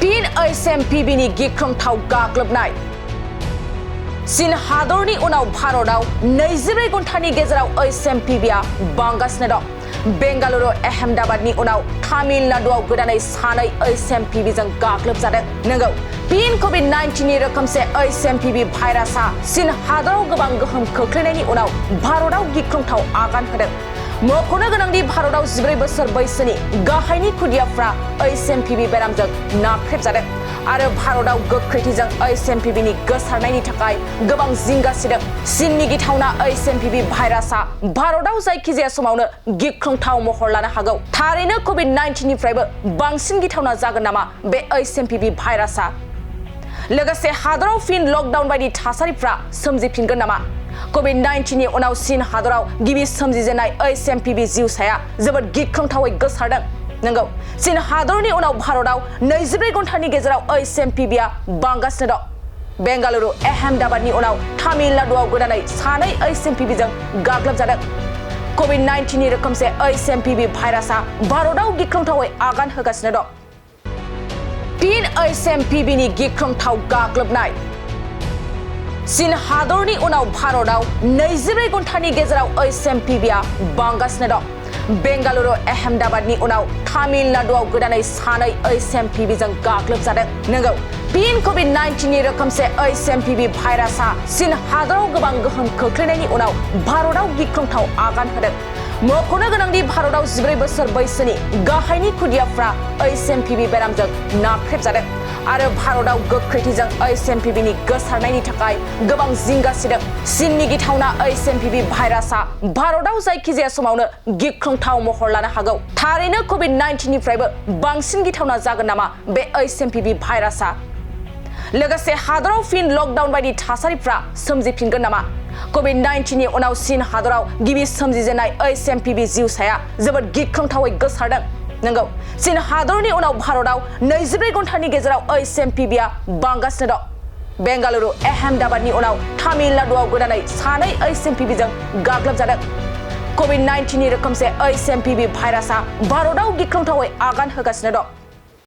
फिन एसएमपीबीनि गिख्रंथाव गाग्लोबनाय चीन हादरनि उनाव भारतआव 24 घन्टानि गेजेराव एसएमपीबीआ बांगासिनो दं। बेंगालुरु अहमदाबादनि उनाव तामिलनाडुआव गोदानै सानै एसएमपीबीजों गाग्लोबजादों। नंगौ, फिन COVID-19 नि रोखोमसे एसएमपीबी भाइरासआ चीन हादराव गोबां गोहोम खोख्लैनायनि उनाव भारतआव गिख्रंथाव आगान होदों। मख'नो गोनांदि भारतआव 14 बोसोर बैसोनि गाहायनि खुदियाफ्रा एसएमपीबी बेरामजों नाख्रेबजादों आरो भारतआव गोख्रैथिजों एसएमपीबीनि गोसारनायनि थाखाय गोबां जिंगा सिदों। चीननि गिथावना एसएमपीबी भाइरासआ भारतआव जायखिजाया समावनो गिख्रंथाव महर लानो हागौ। थारैनो COVID-19 निफ्रायबो बांसिन गिथावना जागोन नामा बे एसएमपीबी भाइरासआ? लोगोसे हादराव फिन लकडाउन बायदि थासारिफ्रा सोमजिफिनगोन नामा? COVID-19 नि उनाव चीन हादराव गिबि सोमजिजेननाय एसएमपीबी जिउसाया जोबोद गिख्रंथावै गोसारदों। नंगौ, चीन हादरनि उनाव भारतआव 24 घन्टानि गेजेराव एसएमपीबीआ बांगासिनो दं। बेंगालुरु अहमदाबादनि उनाव तामिलनाडुआव गोदानै सानै एसएमपीबीजों गाग्लोबजादों। COVID-19 नि रोखोमसे एसएमपीबी भाइरासआ भारतआव गिख्रंथावै आगान होगासिनो दं। फिन एसएमपीबीनि गिख्रंथाव गाग्लोबनाय चीन हादरनि उनाव भारतआव 24 घन्टानि गेजेराव एसएमपीबीआ बांगासिनो दं। बेंगालुरु अहमदाबादनि उनाव तामिलनाडुआव गोदानै सानै एसएमपीबीजों गाग्लोबजादों। नंगौ, फिन COVID-19 नि रोखोमसे एसएमपीबी भाइरासआ चीन हादराव गोबां गोहोम खोख्लैनायनि उनाव भारतआव गिख्रंथाव आगान होदों। मख'नो गोनांदि भारतआव 14 बोसोर बैसोनि गाहायनि खुदियाफ्रा एसएमपीबी बेरामजों नाख्रेबजादों आरो भारतआव गोख्रैथिजों एसएमपीबीनि गोसारनायनि थाखाय गोबां जिंगा सिदों। चीननि गिथावना एसएमपीबी भाइरासआ भारतआव जायखिजाया समावनो गिख्रंथाव महर लानो हागौ। थारैनो COVID-19 निफ्रायबो बांसिन गिथावना जागोन नामा बे एसएमपीबी भाइरासआ? लोगोसे हादराव फिन लकडाउन बायदि थासारिफ्रा सोमजिफिनगोन नामा? COVID-19 नि उनाव चीन हादराव गिबि सोमजिजेननाय एसएमपीबी जिउसाया जोबोद गिख्रंथावै गोसारदों। नंगौ, चीन हादरनि उनाव भारतआव 24 घन्टानि गेजेराव एसएमपीबीआ बांगासिनो दं। बेंगालुरु अहमदाबादनि उनाव तामिलनाडुआव गोदानै सानै एसएमपीबीजों गाग्लोबजादों। COVID-19 नि रोखोमसे एसएमपीबी भाइरासआ भारतआव गिख्रंथावै आगान होगासिनो दं।